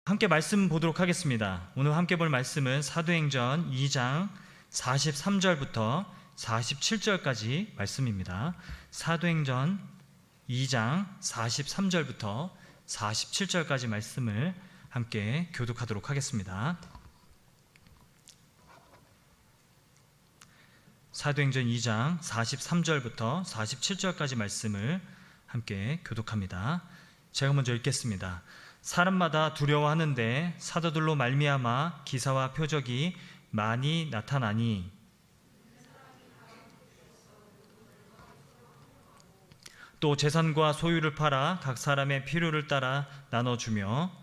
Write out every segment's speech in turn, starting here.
함께 말씀 보도록 하겠습니다. 오늘 함께 볼 말씀은 사도행전 2장 43절부터 47절까지 말씀입니다. 사도행전 2장 43절부터 47절까지 말씀을 함께 교독하도록 하겠습니다. 사도행전 2장 43절부터 47절까지 말씀을 함께 교독합니다. 제가 먼저 읽겠습니다. 사람마다 두려워하는데 사도들로 말미암아 기사와 표적이 많이 나타나니 또 재산과 소유를 팔아 각 사람의 필요를 따라 나눠주며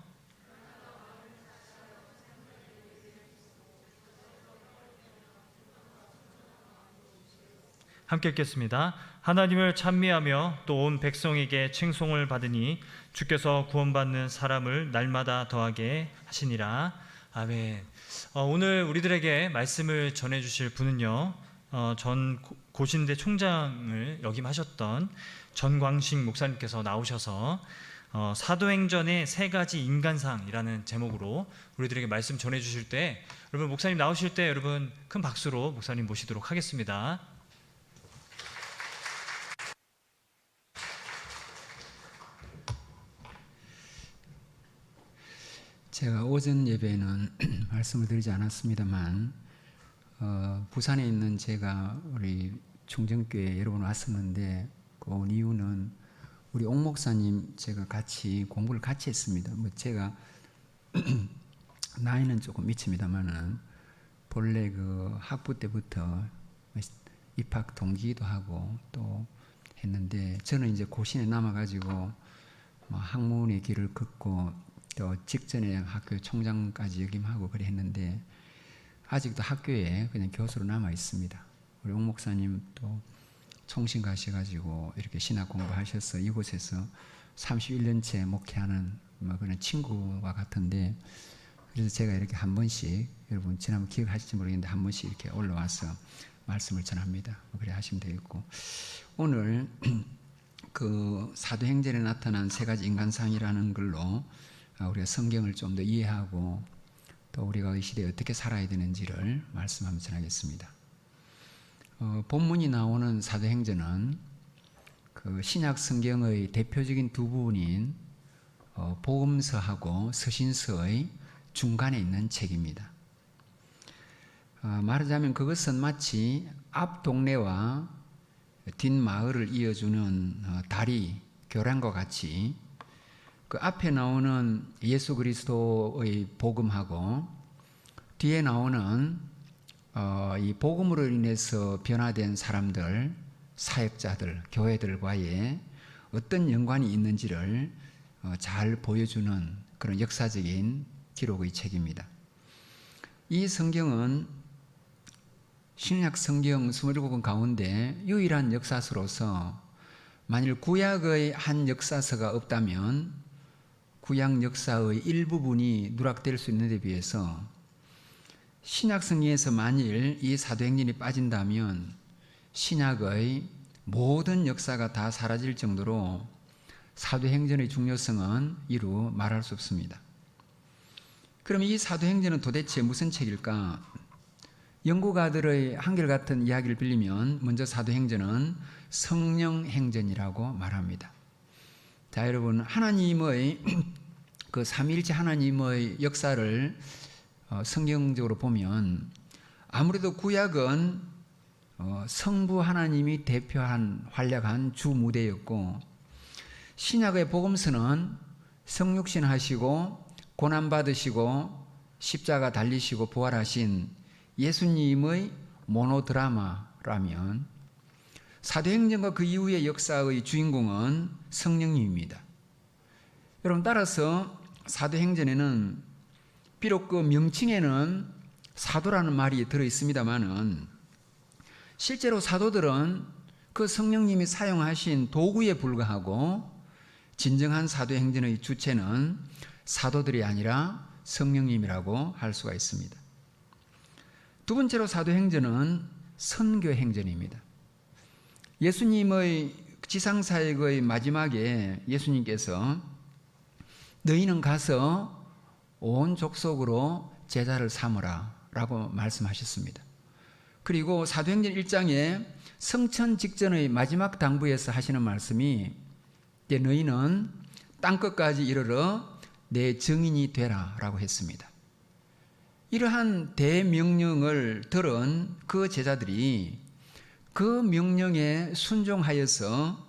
함께 읽겠습니다. 하나님을 찬미하며 또 온 백성에게 칭송을 받으니 주께서 구원받는 사람을 날마다 더하게 하시니라. 아멘. 오늘 우리들에게 말씀을 전해주실 분은요, 전 고신대 총장을 역임하셨던 전광식 목사님께서 나오셔서 사도행전의 세 가지 인간상이라는 제목으로 우리들에게 말씀 전해주실 때, 여러분 목사님 나오실 때 여러분 큰 박수로 목사님 모시도록 하겠습니다. 제가 오전 예배에는 말씀을 드리지 않았습니다만 부산에 있는 제가 우리 충정교회 여러 번 왔었는데 그 온 이유는 우리 옥 목사님 제가 같이 공부를 같이 했습니다. 제가 나이는 조금 미칩니다만은 본래 그 학부 때부터 입학 동기이기도 하고 또 했는데 저는 이제 고신에 남아가지고 학문의 길을 걷고 또 직전에 학교 총장까지 역임하고 그래 했는데 아직도 학교에 그냥 교수로 남아 있습니다. 우리 옥 목사님 또 총신 가셔가지고 이렇게 신학 공부하셔서 이곳에서 31년째 목회하는 그런 친구와 같은데, 그래서 제가 이렇게 한 번씩, 여러분 지난번 기억하실지 모르겠는데 한 번씩 이렇게 올라와서 말씀을 전합니다. 그래 하시면 되겠고, 오늘 그 사도행전에 나타난 세 가지 인간상이라는 걸로 우리가 성경을 좀 더 이해하고 또 우리가 이 시대에 어떻게 살아야 되는지를 말씀하면서 전하겠습니다. 본문이 나오는 사도행전은 그 신약 성경의 대표적인 두 부분인 복음서하고 서신서의 중간에 있는 책입니다. 말하자면 그것은 마치 앞 동네와 뒷 마을을 이어주는 다리, 교량과 같이 그 앞에 나오는 예수 그리스도의 복음하고 뒤에 나오는 이 복음으로 인해서 변화된 사람들, 사역자들, 교회들과의 어떤 연관이 있는지를 잘 보여주는 그런 역사적인 기록의 책입니다. 이 성경은 신약 성경 27권 가운데 유일한 역사서로서 만일 구약의 한 역사서가 없다면 구약 역사의 일부분이 누락될 수 있는 데 비해서 신약 성경에서 만일 이 사도행전이 빠진다면 신약의 모든 역사가 다 사라질 정도로 사도행전의 중요성은 이루 말할 수 없습니다. 그럼 이 사도행전은 도대체 무슨 책일까? 연구가들의 한결같은 이야기를 빌리면 먼저 사도행전은 성령행전이라고 말합니다. 자, 여러분, 하나님의 그 삼위일체 하나님의 역사를 성경적으로 보면 아무래도 구약은 성부 하나님이 대표한 활약한 주 무대였고, 신약의 복음서는 성육신 하시고 고난받으시고 십자가 달리시고 부활하신 예수님의 모노드라마라면 사도행전과 그 이후의 역사의 주인공은 성령님입니다. 여러분, 따라서 사도행전에는 비록 그 명칭에는 사도라는 말이 들어있습니다만은 실제로 사도들은 그 성령님이 사용하신 도구에 불과하고 진정한 사도행전의 주체는 사도들이 아니라 성령님이라고 할 수가 있습니다. 두 번째로 사도행전은 선교행전입니다. 예수님의 지상사역의 마지막에 예수님께서 너희는 가서 온 족속으로 제자를 삼으라 라고 말씀하셨습니다. 그리고 사도행전 1장에 성천 직전의 마지막 당부에서 하시는 말씀이 너희는 땅끝까지 이르러 내 증인이 되라 라고 했습니다. 이러한 대명령을 들은 그 제자들이 그 명령에 순종하여서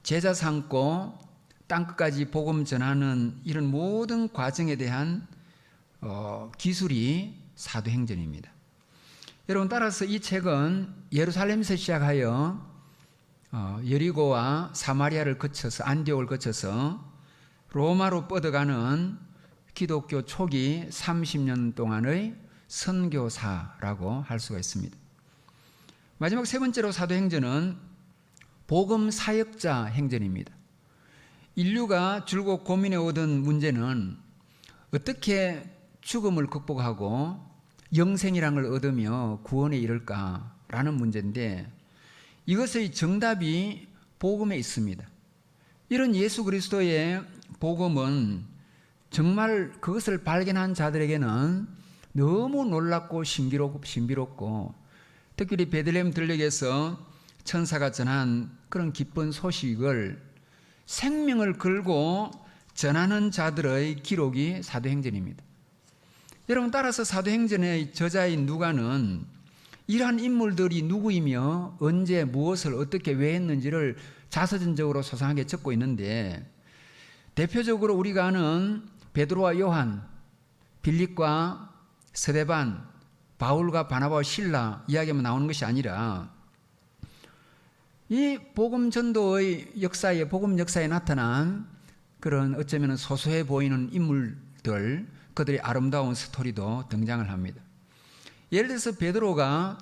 제자 삼고 땅끝까지 복음 전하는 이런 모든 과정에 대한 기술이 사도행전입니다. 여러분, 따라서 이 책은 예루살렘에서 시작하여 여리고와 사마리아를 거쳐서 안디옥을 거쳐서 로마로 뻗어가는 기독교 초기 30년 동안의 선교사라고 할 수가 있습니다. 마지막 세 번째로 사도행전은 복음 사역자 행전입니다. 인류가 줄곧 고민해 오던 문제는 어떻게 죽음을 극복하고 영생이란 걸 얻으며 구원에 이를까라는 문제인데, 이것의 정답이 복음에 있습니다. 이런 예수 그리스도의 복음은 정말 그것을 발견한 자들에게는 너무 놀랍고 신비롭고 특별히 베들레헴 들녘에서 천사가 전한 그런 기쁜 소식을 생명을 걸고 전하는 자들의 기록이 사도행전입니다. 여러분, 따라서 사도행전의 저자인 누가는 이러한 인물들이 누구이며 언제 무엇을 어떻게 왜 했는지를 자서전적으로 소상하게 적고 있는데, 대표적으로 우리가 아는 베드로와 요한, 빌립과 스데반, 바울과 바나바와 실라 이야기만 나오는 것이 아니라 이 복음 전도의 역사에, 복음 역사에 나타난 그런 어쩌면 소소해 보이는 인물들, 그들의 아름다운 스토리도 등장을 합니다. 예를 들어서 베드로가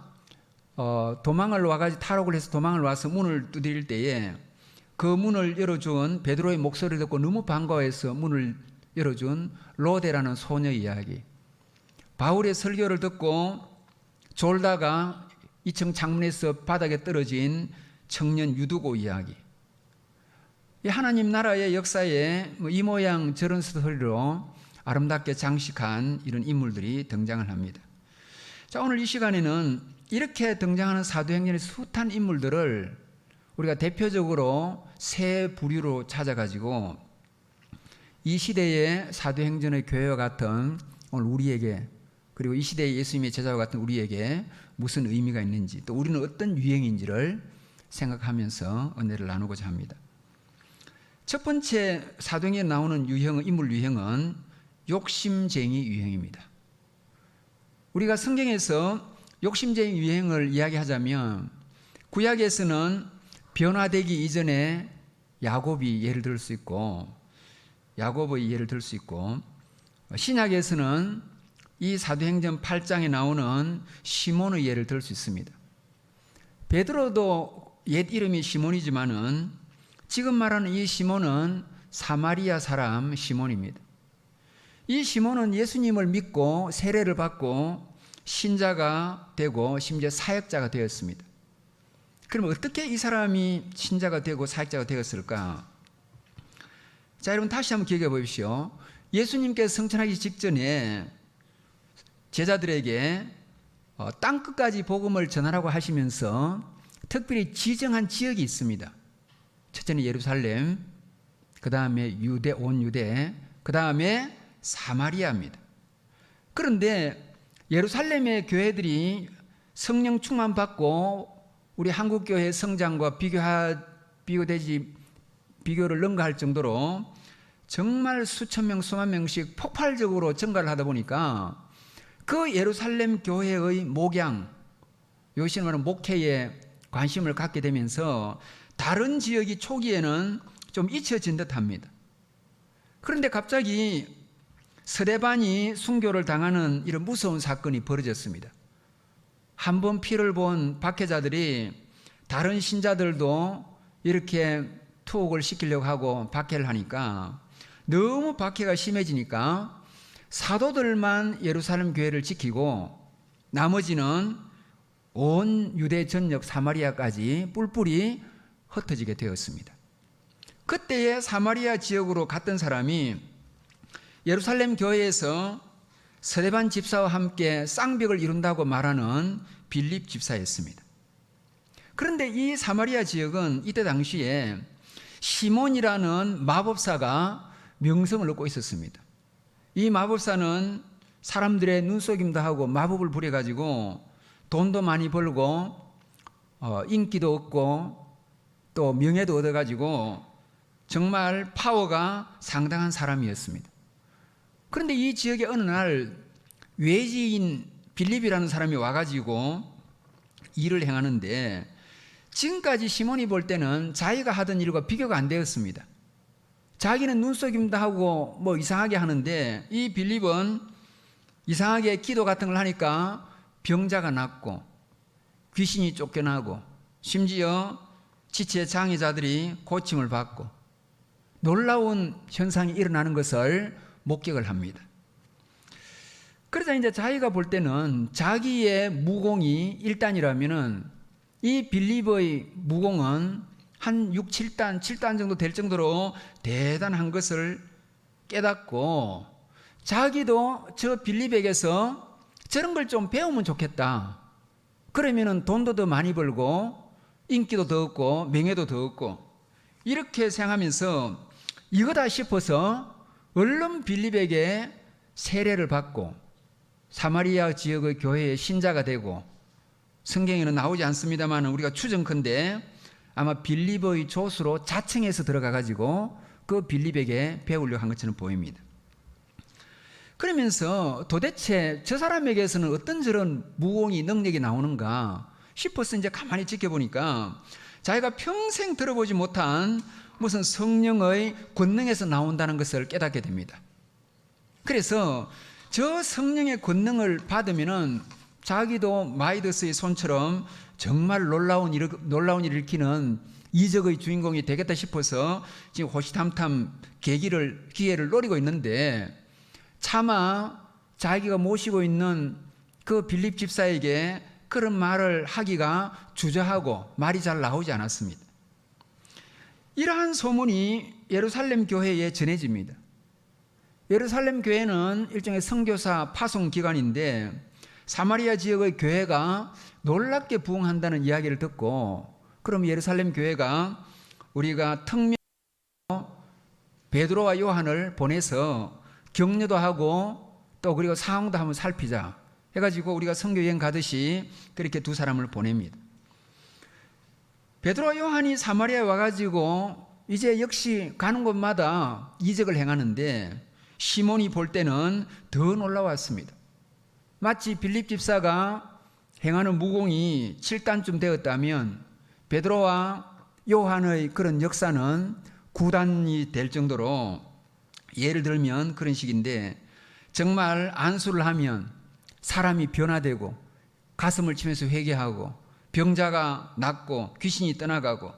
도망을 와가지고 탈옥을 해서 도망을 와서 문을 두드릴 때에 그 문을 열어준 베드로의 목소리를 듣고 너무 반가워해서 문을 열어준 로데라는 소녀 이야기, 바울의 설교를 듣고 졸다가 2층 창문에서 바닥에 떨어진 청년 유두고 이야기, 이 하나님 나라의 역사에 이 모양 저런 스토리로 아름답게 장식한 이런 인물들이 등장을 합니다. 자, 오늘 이 시간에는 이렇게 등장하는 사도행전의 숱한 인물들을 우리가 대표적으로 세 부류로 찾아가지고 이 시대의 사도행전의 교회와 같은 오늘 우리에게, 그리고 이 시대의 예수님의 제자와 같은 우리에게 무슨 의미가 있는지, 또 우리는 어떤 유행인지를 생각하면서 은혜를 나누고자 합니다. 첫 번째 사도행전에 나오는 인물 유형은 욕심쟁이 유형입니다. 우리가 성경에서 욕심쟁이 유형을 이야기하자면 구약에서는 변화되기 이전에 야곱이 예를 들 수 있고, 야곱의 예를 들 수 있고, 신약에서는 이 사도행전 8장에 나오는 시몬의 예를 들 수 있습니다. 베드로도 옛 이름이 시몬이지만은 지금 말하는 이 시몬은 사마리아 사람 시몬입니다. 이 시몬은 예수님을 믿고 세례를 받고 신자가 되고 심지어 사역자가 되었습니다. 그럼 어떻게 이 사람이 신자가 되고 사역자가 되었을까? 자, 여러분 다시 한번 기억해 보십시오. 예수님께서 승천하기 직전에 제자들에게 땅끝까지 복음을 전하라고 하시면서 특별히 지정한 지역이 있습니다. 첫째는 예루살렘, 그 다음에 온 유대, 그 다음에 사마리아입니다. 그런데 예루살렘의 교회들이 성령 충만 받고 우리 한국 교회 성장과 비교를 능가할 정도로 정말 수천 명, 수만 명씩 폭발적으로 증가를 하다 보니까 그 예루살렘 교회의 목양, 요시 말하는 목회에 관심을 갖게 되면서 다른 지역이 초기에는 좀 잊혀진 듯합니다. 그런데 갑자기 스데반이 순교를 당하는 이런 무서운 사건이 벌어졌습니다. 한 번 피를 본 박해자들이 다른 신자들도 이렇게 투옥을 시키려고 하고 박해를 하니까 너무 박해가 심해지니까 사도들만 예루살렘 교회를 지키고 나머지는 온 유대 전역 사마리아까지 뿔뿔이 흩어지게 되었습니다. 그때의 사마리아 지역으로 갔던 사람이 예루살렘 교회에서 스데반 집사와 함께 쌍벽을 이룬다고 말하는 빌립 집사였습니다. 그런데 이 사마리아 지역은 이때 당시에 시몬이라는 마법사가 명성을 얻고 있었습니다. 이 마법사는 사람들의 눈속임도 하고 마법을 부려가지고 돈도 많이 벌고 인기도 얻고 또 명예도 얻어가지고 정말 파워가 상당한 사람이었습니다. 그런데 이 지역에 어느 날 외지인 빌립이라는 사람이 와가지고 일을 행하는데 지금까지 시몬이 볼 때는 자기가 하던 일과 비교가 안 되었습니다. 자기는 눈속임도 하고 뭐 이상하게 하는데 이 빌립은 이상하게 기도 같은 걸 하니까 병자가 낫고 귀신이 쫓겨나고 심지어 지체 장애자들이 고침을 받고 놀라운 현상이 일어나는 것을 목격을 합니다. 그러자 이제 자기가 볼 때는 자기의 무공이 1단이라면은 이 빌립의 무공은 한 6, 7단, 7단 정도 될 정도로 대단한 것을 깨닫고 자기도 저 빌립에게서 저런 걸 좀 배우면 좋겠다. 그러면은 돈도 더 많이 벌고 인기도 더 얻고 명예도 더 얻고 이렇게 생각하면서 이거다 싶어서 얼른 빌립에게 세례를 받고 사마리아 지역의 교회의 신자가 되고 성경에는 나오지 않습니다만 우리가 추정컨대 아마 빌립의 조수로 자청해서 들어가 가지고 그 빌립에게 배우려고 한 것처럼 보입니다. 그러면서 도대체 저 사람에게서는 어떤 저런 무공이 능력이 나오는가 싶어서 이제 가만히 지켜보니까 자기가 평생 들어보지 못한 무슨 성령의 권능에서 나온다는 것을 깨닫게 됩니다. 그래서 저 성령의 권능을 받으면은 자기도 마이더스의 손처럼 정말 놀라운 일을 일으키는 이적의 주인공이 되겠다 싶어서 지금 호시탐탐 기회를 노리고 있는데 차마 자기가 모시고 있는 그 빌립 집사에게 그런 말을 하기가 주저하고 말이 잘 나오지 않았습니다. 이러한 소문이 예루살렘 교회에 전해집니다. 예루살렘 교회는 일종의 선교사 파송 기관인데 사마리아 지역의 교회가 놀랍게 부흥한다는 이야기를 듣고 그럼 예루살렘 교회가 우리가 특명으로 베드로와 요한을 보내서 격려도 하고 또 그리고 상황도 한번 살피자 해가지고 우리가 선교여행 가듯이 그렇게 두 사람을 보냅니다. 베드로와 요한이 사마리아에 와가지고 이제 역시 가는 곳마다 이적을 행하는데 시몬이 볼 때는 더 놀라웠습니다. 마치 빌립 집사가 행하는 무공이 7단쯤 되었다면 베드로와 요한의 그런 역사는 9단이 될 정도로 예를 들면 그런 식인데 정말 안수를 하면 사람이 변화되고 가슴을 치면서 회개하고 병자가 낫고 귀신이 떠나가고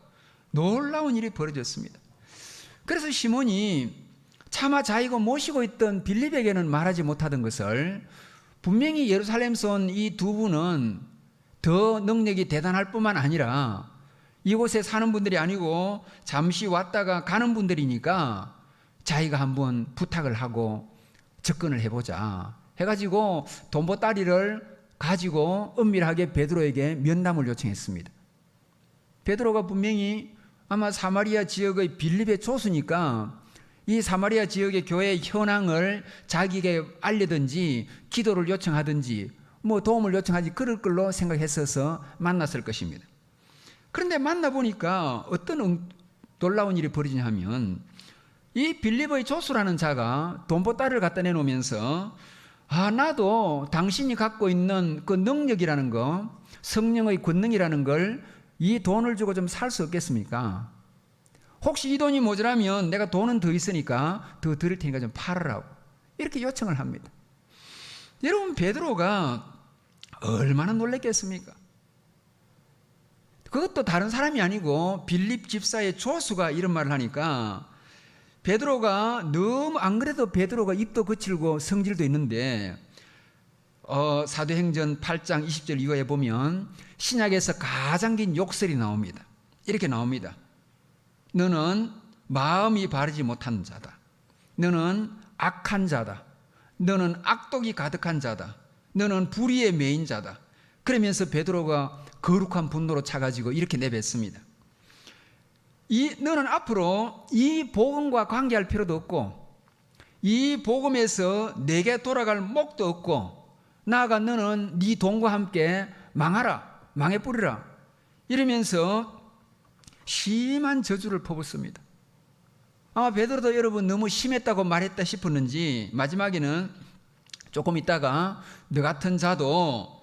놀라운 일이 벌어졌습니다. 그래서 시몬이 차마 자기가 모시고 있던 빌립에게는 말하지 못하던 것을 분명히 예루살렘에서 온 이 두 분은 더 능력이 대단할 뿐만 아니라 이곳에 사는 분들이 아니고 잠시 왔다가 가는 분들이니까 자기가 한번 부탁을 하고 접근을 해보자 해가지고 돈보따리를 가지고 은밀하게 베드로에게 면담을 요청했습니다. 베드로가 분명히 아마 사마리아 지역의 빌립의 조수니까 이 사마리아 지역의 교회의 현황을 자기에게 알려든지 기도를 요청하든지 뭐 도움을 요청하지 그럴 걸로 생각했어서 만났을 것입니다. 그런데 만나보니까 어떤 놀라운 일이 벌어지냐 하면 이 빌립의 조수라는 자가 돈보따리를 갖다 내놓으면서 나도 당신이 갖고 있는 그 능력이라는 거 성령의 권능이라는 걸 이 돈을 주고 좀 살 수 없겠습니까? 혹시 이 돈이 모자라면 내가 돈은 더 있으니까 더 드릴 테니까 좀 팔으라고 이렇게 요청을 합니다. 여러분 베드로가 얼마나 놀랐겠습니까? 그것도 다른 사람이 아니고 빌립 집사의 조수가 이런 말을 하니까 베드로가 너무 안 그래도 베드로가 입도 거칠고 성질도 있는데 사도행전 8장 20절 이후에 보면 신약에서 가장 긴 욕설이 나옵니다. 이렇게 나옵니다. 너는 마음이 바르지 못한 자다. 너는 악한 자다. 너는 악독이 가득한 자다. 너는 불의의 메인 자다. 그러면서 베드로가 거룩한 분노로 차가지고 이렇게 내뱉습니다. 너는 앞으로 이 복음과 관계할 필요도 없고 이 복음에서 내게 돌아갈 목도 없고 나아가 너는 네 돈과 함께 망하라, 망해 뿌리라 이러면서 심한 저주를 퍼붓습니다. 아마 베드로도 여러분 너무 심했다고 말했다 싶었는지 마지막에는 조금 있다가 너 같은 자도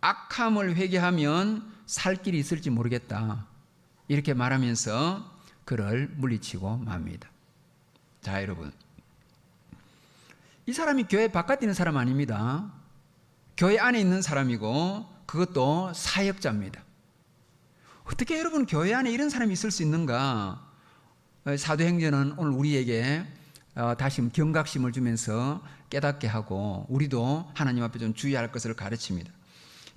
악함을 회개하면 살 길이 있을지 모르겠다 이렇게 말하면서 그를 물리치고 맙니다. 자, 여러분, 이 사람이 교회 바깥에 있는 사람 아닙니다. 교회 안에 있는 사람이고 그것도 사역자입니다. 어떻게 여러분 교회 안에 이런 사람이 있을 수 있는가? 사도행전은 오늘 우리에게 다시 경각심을 주면서 깨닫게 하고 우리도 하나님 앞에 좀 주의할 것을 가르칩니다.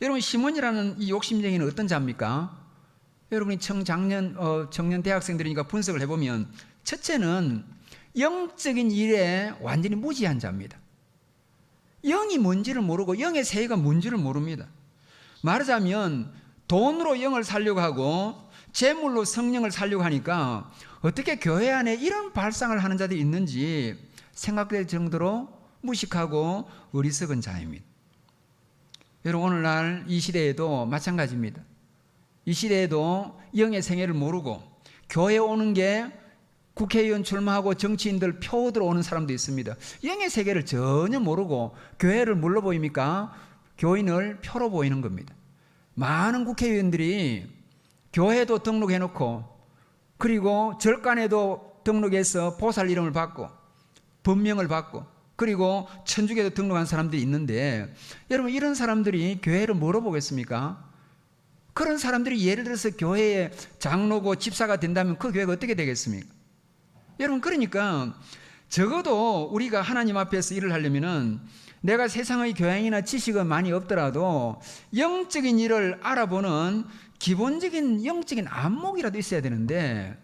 여러분, 시몬이라는 이 욕심쟁이는 어떤 자입니까? 여러분이 청년 대학생들이니까 분석을 해보면 첫째는 영적인 일에 완전히 무지한 자입니다. 영이 뭔지를 모르고 영의 세계가 뭔지를 모릅니다. 말하자면 돈으로 영을 살려고 하고 재물로 성령을 살려고 하니까 어떻게 교회 안에 이런 발상을 하는 자들이 있는지 생각될 정도로 무식하고 어리석은 자입니다. 여러분, 오늘날 이 시대에도 마찬가지입니다. 이 시대에도 영의 생애를 모르고 교회에 오는 게 국회의원 출마하고 정치인들 표 얻으러 오는 사람도 있습니다. 영의 세계를 전혀 모르고 교회를 뭘로 보입니까? 교인을 표로 보이는 겁니다. 많은 국회의원들이 교회도 등록해놓고 그리고 절간에도 등록해서 보살 이름을 받고 법명을 받고 그리고 천주교도 등록한 사람들이 있는데 여러분, 이런 사람들이 교회를 뭐로 보겠습니까? 그런 사람들이 예를 들어서 교회의 장로고 집사가 된다면 그 교회가 어떻게 되겠습니까? 여러분, 그러니까 적어도 우리가 하나님 앞에서 일을 하려면은 내가 세상의 교양이나 지식은 많이 없더라도 영적인 일을 알아보는 기본적인 영적인 안목이라도 있어야 되는데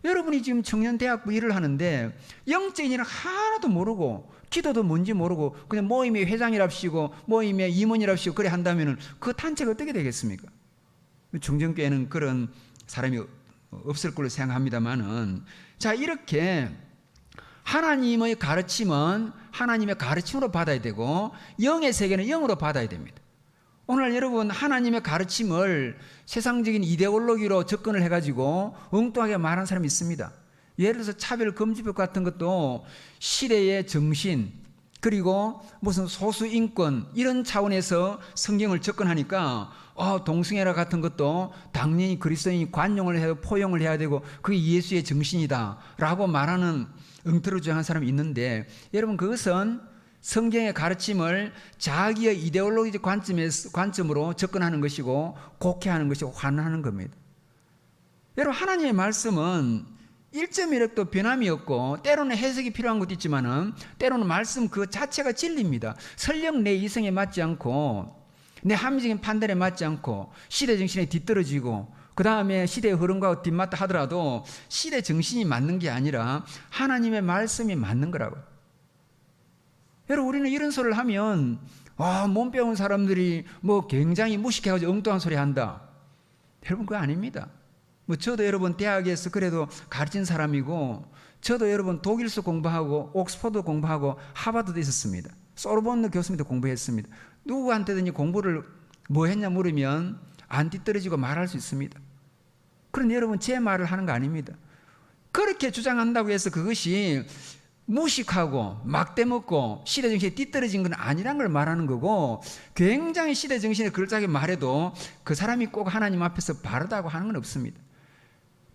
여러분이 지금 청년대학부 일을 하는데 영적인 일을 하나도 모르고 기도도 뭔지 모르고 그냥 모임의 회장이랍시고 모임의 임원이랍시고 그래 한다면 그 단체가 어떻게 되겠습니까? 중정교회는 그런 사람이 없을 걸로 생각합니다만은 자, 이렇게 하나님의 가르침은 하나님의 가르침으로 받아야 되고 영의 세계는 영으로 받아야 됩니다. 오늘 여러분, 하나님의 가르침을 세상적인 이데올로기로 접근을 해가지고 엉뚱하게 말하는 사람이 있습니다. 예를 들어서 차별금지법 같은 것도 시대의 정신 그리고 무슨 소수인권 이런 차원에서 성경을 접근하니까 동성애라 같은 것도 당연히 그리스도인이 관용을 해야 되고 포용을 해야 되고 그게 예수의 정신이다 라고 말하는 엉터리 주장한 사람이 있는데 여러분, 그것은 성경의 가르침을 자기의 이데올로기적 관점으로 접근하는 것이고 곡해하는 것이고 환원하는 겁니다. 여러분, 하나님의 말씀은 1.1획도 변함이 없고 때로는 해석이 필요한 것도 있지만은 때로는 말씀 그 자체가 진리입니다. 설령 내 이성에 맞지 않고 내 합리적인 판단에 맞지 않고 시대 정신에 뒤떨어지고 그 다음에 시대의 흐름과 뒷맞다 하더라도 시대 정신이 맞는 게 아니라 하나님의 말씀이 맞는 거라고요. 여러분, 우리는 이런 소리를 하면 몸 배운 사람들이 뭐 굉장히 무식해가지고 엉뚱한 소리 한다. 여러분, 그거 아닙니다. 저도 여러분 대학에서 그래도 가르친 사람이고 저도 여러분 독일서 공부하고 옥스퍼드 공부하고 하버드도 있었습니다. 소르본느 교수님도 공부했습니다. 누구한테든지 공부를 뭐 했냐 물으면 안 뒤떨어지고 말할 수 있습니다. 그런데 여러분, 제 말을 하는 거 아닙니다. 그렇게 주장한다고 해서 그것이 무식하고 막대먹고 시대정신에 뒤떨어진 건 아니란 걸 말하는 거고 굉장히 시대정신에 그럴싸하게 말해도 그 사람이 꼭 하나님 앞에서 바르다고 하는 건 없습니다.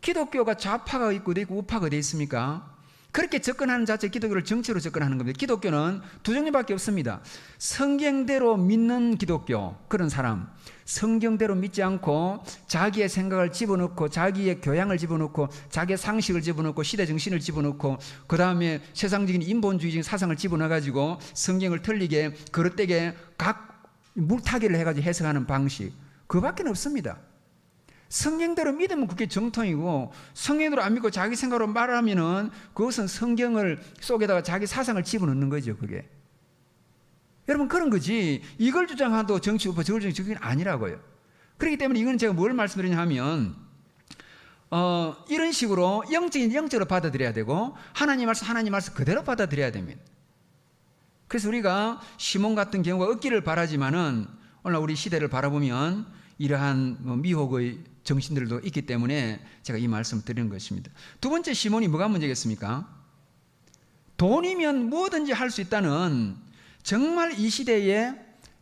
기독교가 좌파가 있고 우파가 어디 있습니까? 그렇게 접근하는 자체 기독교를 정치로 접근하는 겁니다. 기독교는 두 종류밖에 없습니다. 성경대로 믿는 기독교, 그런 사람, 성경대로 믿지 않고 자기의 생각을 집어넣고 자기의 교양을 집어넣고 자기의 상식을 집어넣고 시대정신을 집어넣고 그 다음에 세상적인 인본주의적인 사상을 집어넣어가지고 성경을 틀리게 그릇되게 각 물타기를 해가지고 해석하는 방식, 그거밖에 없습니다. 성경대로 믿으면 그게 정통이고, 성경대로 안 믿고 자기 생각으로 말하면은 그것은 성경을 속에다가 자기 사상을 집어넣는 거죠. 그게 여러분 그런 거지, 이걸 주장하도 정치우파 저걸 주장하도 그게 아니라고요. 그렇기 때문에 이건 제가 뭘 말씀드리냐 하면 이런 식으로 영적으로 받아들여야 되고, 하나님 말씀 그대로 받아들여야 됩니다. 그래서 우리가 시몬 같은 경우가 얻기를 바라지만은 오늘 우리 시대를 바라보면 이러한 미혹의 정신들도 있기 때문에 제가 이 말씀을 드리는 것입니다. 두 번째, 시몬이 뭐가 문제겠습니까? 돈이면 뭐든지 할 수 있다는, 정말 이 시대에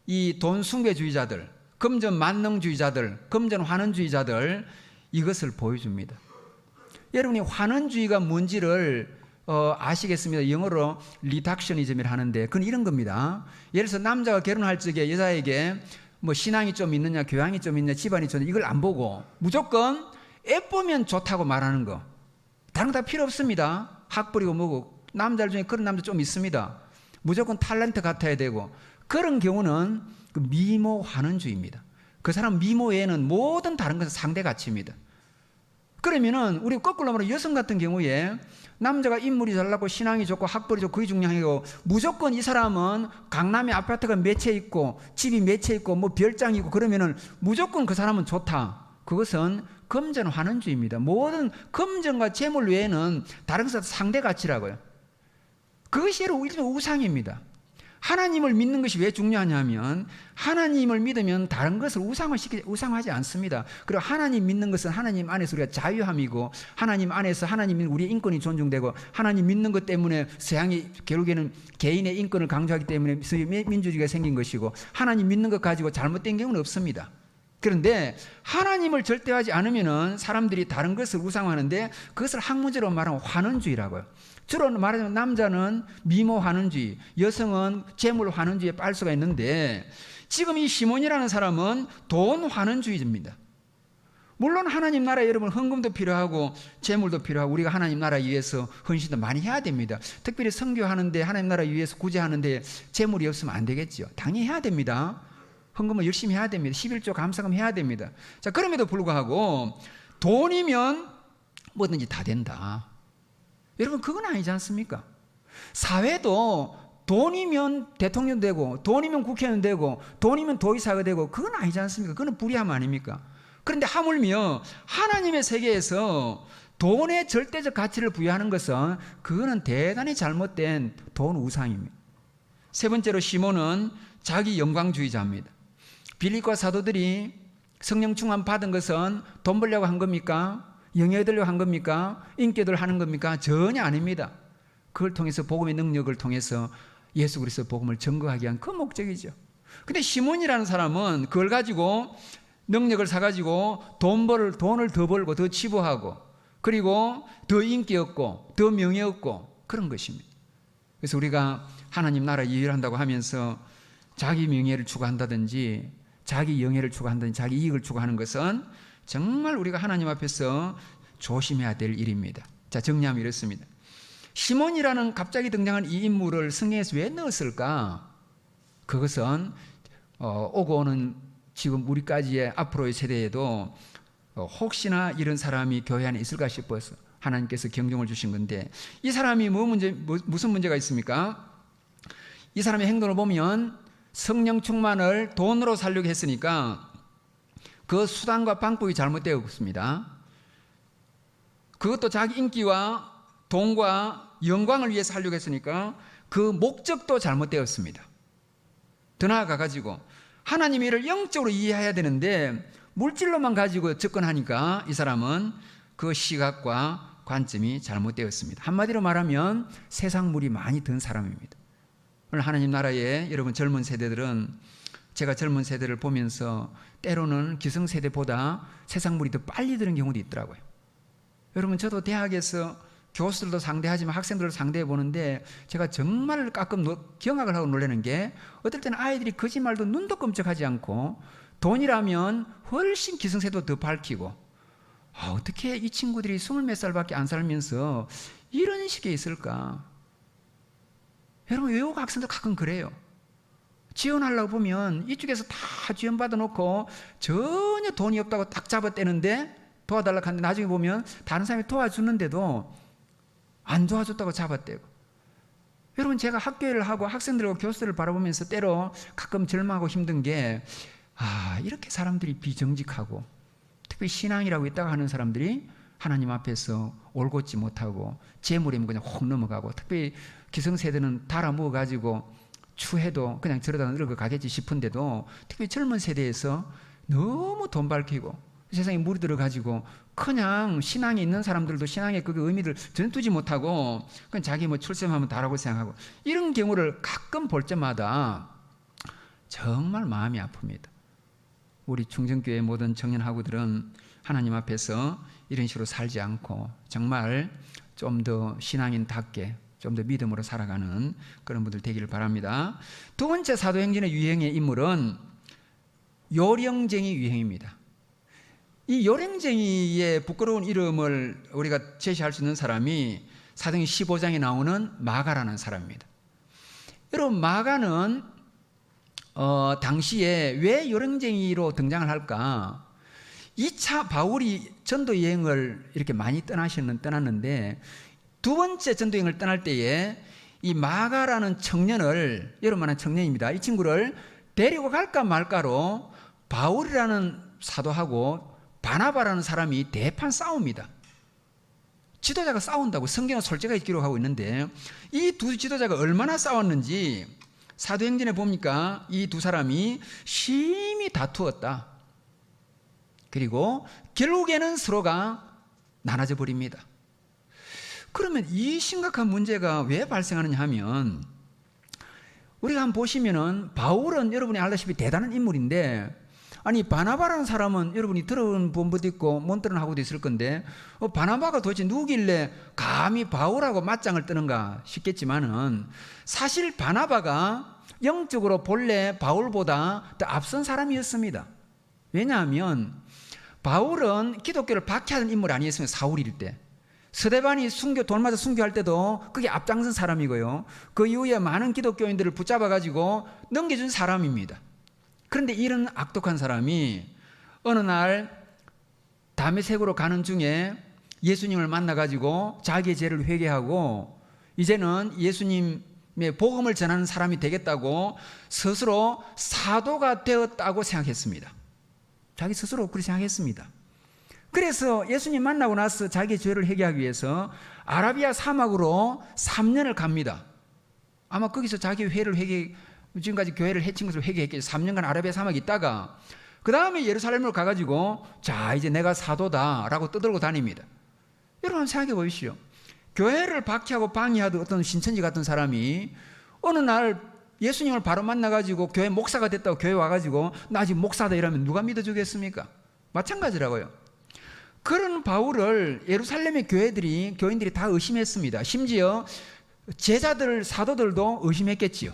이 돈 숭배주의자들, 금전 만능주의자들, 금전 환원주의자들, 이것을 보여줍니다. 여러분이 환원주의가 뭔지를 아시겠습니다. 영어로 리덕셔니즘이라 하는데 그건 이런 겁니다. 예를 들어서 남자가 결혼할 적에 여자에게 뭐 신앙이 좀 있느냐, 교양이 좀 있느냐, 집안이 좋느냐, 이걸 안 보고 무조건 예쁘면 좋다고 말하는 거, 다른 거 다 필요 없습니다. 학벌이고 뭐고. 남자들 중에 그런 남자 좀 있습니다. 무조건 탤런트 같아야 되고, 그런 경우는 그 미모 환원주의입니다. 그 사람 미모 외에는 모든 다른 것은 상대 가치입니다. 그러면은 우리 거꾸로 말하면 여성 같은 경우에 남자가 인물이 잘나고 신앙이 좋고 학벌이 좋고 그게 중요하고, 무조건 이 사람은 강남에 아파트가 몇 채 있고 집이 몇 채 있고 뭐 별장이 있고 그러면은 무조건 그 사람은 좋다. 그것은 금전 환원주의입니다. 모든 금전과 재물 외에는 다른 것은 상대 가치라고요. 그것이 일종의 우상입니다. 하나님을 믿는 것이 왜 중요하냐면, 하나님을 믿으면 다른 것을 우상하지 않습니다. 그리고 하나님 믿는 것은 하나님 안에서 우리가 자유함이고, 하나님 안에서 하나님 믿는 우리의 인권이 존중되고, 하나님 믿는 것 때문에 서양이 결국에는 개인의 인권을 강조하기 때문에 민주주의가 생긴 것이고, 하나님 믿는 것 가지고 잘못된 경우는 없습니다. 그런데 하나님을 절대하지 않으면은 사람들이 다른 것을 우상화하는데, 그것을 학문적으로 말하면 환원주의라고요. 주로 말하자면 남자는 미모 환원주의, 여성은 재물 환원주의에 빠질 수가 있는데, 지금 이 시몬이라는 사람은 돈 환원주의입니다. 물론 하나님 나라에 여러분 헌금도 필요하고 재물도 필요하고, 우리가 하나님 나라 위해서 헌신도 많이 해야 됩니다. 특별히 선교하는데 하나님 나라 위해서 구제하는데 재물이 없으면 안 되겠죠. 당연히 해야 됩니다. 헌금을 열심히 해야 됩니다. 11조 감사금 해야 됩니다. 자, 그럼에도 불구하고 돈이면 뭐든지 다 된다. 여러분 그건 아니지 않습니까? 사회도 돈이면 대통령 되고, 돈이면 국회의원 되고, 돈이면 도의사가 되고, 그건 아니지 않습니까? 그건 불의함 아닙니까? 그런데 하물며 하나님의 세계에서 돈의 절대적 가치를 부여하는 것은, 그거는 대단히 잘못된 돈 우상입니다. 세 번째로, 시몬은 자기 영광주의자입니다. 빌립과 사도들이 성령 충만 받은 것은 돈 벌려고 한 겁니까? 영예 얻으려고 한 겁니까? 인기 얻으려고 하는 겁니까? 전혀 아닙니다. 그걸 통해서 복음의 능력을 통해서 예수 그리스도 복음을 증거하기 위한 그 목적이죠. 근데 시몬이라는 사람은 그걸 가지고, 능력을 사가지고 돈을 더 벌고 더 치부하고, 그리고 더 인기 얻고 더 명예 얻고, 그런 것입니다. 그래서 우리가 하나님 나라 일을 한다고 하면서 자기 명예를 추구한다든지 자기 영예를 추구한다든지 자기 이익을 추구하는 것은 정말 우리가 하나님 앞에서 조심해야 될 일입니다. 자, 정리하면 이렇습니다. 시몬이라는 갑자기 등장한 이 인물을 성경에서 왜 넣었을까? 그것은 오고 오는 지금 우리까지의 앞으로의 세대에도 혹시나 이런 사람이 교회 안에 있을까 싶어서 하나님께서 경종을 주신 건데, 이 사람이 무슨 문제가 있습니까? 이 사람의 행동을 보면 성령 충만을 돈으로 살려고 했으니까 그 수단과 방법이 잘못되어 있습니다. 그것도 자기 인기와 돈과 영광을 위해서 하려고 했으니까 그 목적도 잘못되었습니다. 더 나아가 가지고 하나님의 일을 영적으로 이해해야 되는데 물질로만 가지고 접근하니까 이 사람은 그 시각과 관점이 잘못되었습니다. 한마디로 말하면 세상물이 많이 든 사람입니다. 오늘 하나님 나라에 여러분 젊은 세대들은, 제가 젊은 세대를 보면서 때로는 기성세대보다 세상물이 더 빨리 드는 경우도 있더라고요. 여러분 저도 대학에서 교수들도 상대하지만 학생들도 상대해 보는데, 제가 정말 가끔 경악을 하고 놀라는 게, 어떨 때는 아이들이 거짓말도 눈도 끔찍하지 않고 돈이라면 훨씬 기성세대도 더 밝히고, 어떻게 이 친구들이 20몇 살밖에 안 살면서 이런 식에 있을까? 여러분 외국 학생도 가끔 그래요. 지원하려고 보면 이쪽에서 다 지원받아 놓고 전혀 돈이 없다고 딱 잡아떼는데 도와달라고 하는데 나중에 보면 다른 사람이 도와주는데도 안 도와줬다고 잡아떼고. 여러분, 제가 학교를 하고 학생들하고 교수들을 바라보면서 때로 가끔 절망하고 힘든 게, 이렇게 사람들이 비정직하고 특히 신앙이라고 있다고 하는 사람들이 하나님 앞에서 올곧지 못하고 재물이면 그냥 확 넘어가고, 특히 기성세대는 달아먹어가지고 추해도 그냥 저러다 늙어 가겠지 싶은데도 특히 젊은 세대에서 너무 돈 밝히고 세상에 물이 들어가지고 그냥 신앙이 있는 사람들도 신앙의 그 의미를 전혀 두지 못하고 그냥 자기 뭐 출세하면 다라고 생각하고, 이런 경우를 가끔 볼 때마다 정말 마음이 아픕니다. 우리 충정교회 모든 청년하고들은 하나님 앞에서 이런 식으로 살지 않고 정말 좀 더 신앙인답게 좀 더 믿음으로 살아가는 그런 분들 되기를 바랍니다. 두 번째 사도행전의 유행의 인물은 요령쟁이 유행입니다. 이 요령쟁이의 부끄러운 이름을 우리가 제시할 수 있는 사람이 사도행전 15장에 나오는 마가라는 사람입니다. 여러분, 마가는 당시에 왜 요령쟁이로 등장을 할까? 2차 바울이 전도 여행을 이렇게 많이 떠났는데 두 번째 전도 여행을 떠날 때에 이 마가라는 청년을, 여러분만한 청년입니다. 이 친구를 데리고 갈까 말까로 바울이라는 사도하고 바나바라는 사람이 대판 싸웁니다. 지도자가 싸운다고 성경은 솔직하게 기록하고 있는데 이 두 지도자가 얼마나 싸웠는지 사도행전에 보니까 이 두 사람이 심히 다투었다. 그리고 결국에는 서로가 나눠져 버립니다. 그러면 이 심각한 문제가 왜 발생하느냐 하면, 우리가 한번 보시면은 바울은 여러분이 알다시피 대단한 인물인데, 아니 바나바라는 사람은 여러분이 들어본 분도 있고 못 들은 하고도 있을 건데 바나바가 도대체 누구길래 감히 바울하고 맞짱을 뜨는가 싶겠지만은, 사실 바나바가 영적으로 본래 바울보다 더 앞선 사람이었습니다. 왜냐하면 바울은 기독교를 박해하는 인물 아니었으면 사울일 때, 스데반이 돌 맞아 순교할 때도 그게 앞장선 사람이고요, 그 이후에 많은 기독교인들을 붙잡아 가지고 넘겨준 사람입니다. 그런데 이런 악독한 사람이 어느 날 다메섹으로 가는 중에 예수님을 만나 가지고 자기의 죄를 회개하고 이제는 예수님의 복음을 전하는 사람이 되겠다고 스스로 사도가 되었다고 생각했습니다. 자기 스스로 그렇게 생각했습니다. 그래서 예수님 만나고 나서 자기의 죄를 회개하기 위해서 아라비아 사막으로 3년을 갑니다. 아마 거기서 자기 지금까지 교회를 해친 것을 회개했겠죠. 3년간 아라비아 사막에 있다가 그 다음에 예루살렘으로 가가지고 자 이제 내가 사도다라고 떠들고 다닙니다. 여러분 생각해 보십시오. 교회를 박해하고 방해하던 어떤 신천지 같은 사람이 어느 날 예수님을 바로 만나가지고 교회 목사가 됐다고 교회 와가지고 나 지금 목사다 이러면 누가 믿어주겠습니까? 마찬가지라고요. 그런 바울을 예루살렘의 교인들이 다 의심했습니다. 심지어 제자들, 사도들도 의심했겠지요.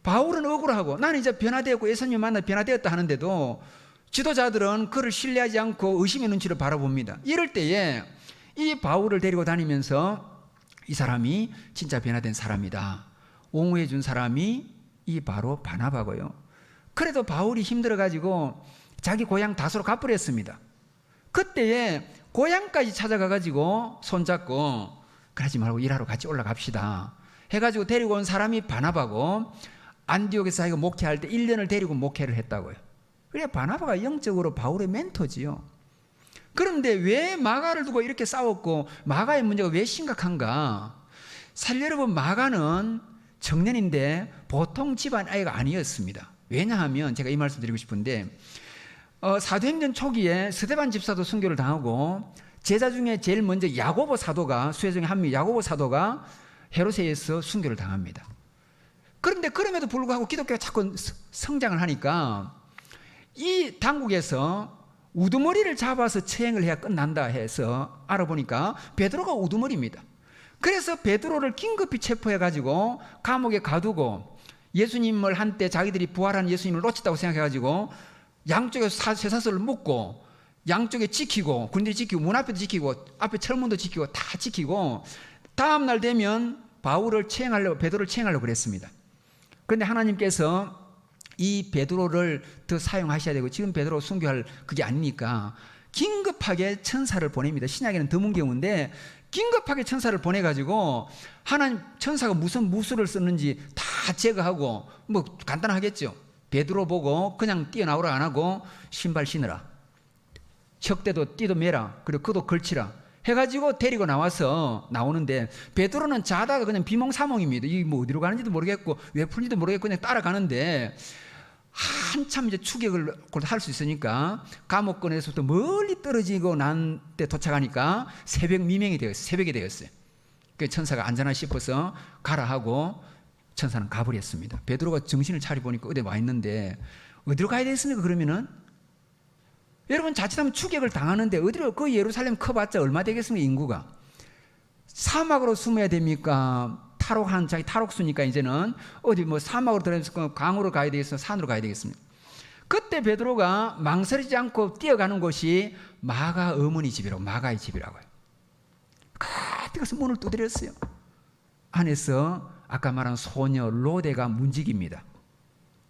바울은 억울하고 나는 이제 변화되었고 예수님 만나 변화되었다 하는데도 지도자들은 그를 신뢰하지 않고 의심의 눈치를 바라봅니다. 이럴 때에 이 바울을 데리고 다니면서 이 사람이 진짜 변화된 사람이다 옹호해 준 사람이 이 바로 바나바고요. 그래도 바울이 힘들어가지고 자기 고향 다소로 가버렸습니다. 그때에 고향까지 찾아가가지고 손잡고 그러지 말고 일하러 같이 올라갑시다 해가지고 데리고 온 사람이 바나바고, 안디옥에서 자기가 목회할 때 1년을 데리고 목회를 했다고요. 그래 바나바가 영적으로 바울의 멘토지요. 그런데 왜 마가를 두고 이렇게 싸웠고 마가의 문제가 왜 심각한가? 사실 여러분, 마가는 청년인데 보통 집안 아이가 아니었습니다. 왜냐하면 제가 이 말씀 드리고 싶은데 사도행전 초기에 스데반 집사도 순교를 당하고 제자 중에 제일 먼저 야고보 사도가, 수혜 중에 한 명 야고보 사도가 헤롯에서 순교를 당합니다. 그런데 그럼에도 불구하고 기독교가 자꾸 성장을 하니까 이 당국에서 우두머리를 잡아서 처형을 해야 끝난다 해서 알아보니까 베드로가 우두머리입니다. 그래서 베드로를 긴급히 체포해가지고 감옥에 가두고 예수님을 한때 자기들이 부활한 예수님을 놓쳤다고 생각해가지고 양쪽에 쇠사슬을 묶고 양쪽에 지키고, 군인들이 지키고 문 앞에도 지키고 앞에 철문도 지키고 다 지키고 다음날 되면 베드로를 처형하려고 그랬습니다. 그런데 하나님께서 이 베드로를 더 사용하셔야 되고 지금 베드로 순교할 그게 아니니까 긴급하게 천사를 보냅니다. 신약에는 드문 경우인데 긴급하게 천사를 보내가지고 하나님 천사가 무슨 무술을 썼는지 다 제거하고 뭐 간단하겠죠. 베드로 보고 그냥 뛰어나오라 안 하고 신발 신으라, 혁대도 띠도 매라, 그리고 그도 걸치라 해가지고 데리고 나오는데 베드로는 자다가 그냥 비몽사몽입니다. 이 뭐 어디로 가는지도 모르겠고 왜 풀는지도 모르겠고 그냥 따라가는데 한참 이제 추격을 할 수 있으니까 감옥권에서부터 멀리 떨어지고 난 때 도착하니까 새벽이 되었어요. 그 천사가 안전하 싶어서 가라 하고 천사는 가버렸습니다. 베드로가 정신을 차려보니까 어디 와 있는데 어디로 가야 되겠습니까? 그러면은 여러분 자칫하면 추격을 당하는데 어디로, 그 예루살렘 커봤자 얼마 되겠습니까? 인구가 사막으로 숨어야 됩니까? 자기 탈옥수니까 이제는 어디 뭐 사막으로 들어가서 강으로 가야 되겠습니까? 산으로 가야 되겠습니까? 그때 베드로가 망설이지 않고 뛰어가는 곳이 마가 어머니 집이라고, 마가의 집이라고요. 그때 가서 문을 두드렸어요. 안에서 아까 말한 소녀 로데가 문지기입니다.